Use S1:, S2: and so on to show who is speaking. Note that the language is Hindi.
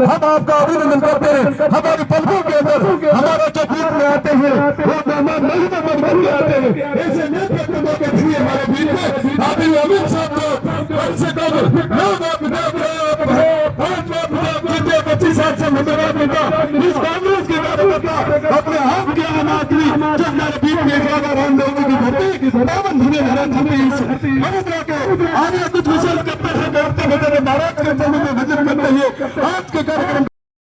S1: हम आपका अभिनंदन करते हैं। हमारे पलकों के अंदर हमारा जो बीच में आते हैं वो मेहमान नहीं बन के आते हैं। ऐसे नेतृत्व के लिए हमारे बीच में अभी अमित शाह को कम से कम 25 से मुद्राबाद मिलता इस कांग्रेस के कार्यकर्ता अपने आप के आम आदमी जो हमारे बीच में राम लोगों की धरती पावन धुने के आगे कुछ विशेष करते हैं, करते हुए महाराज के चरणों में भजन करते हैं। आज के कार्यक्रम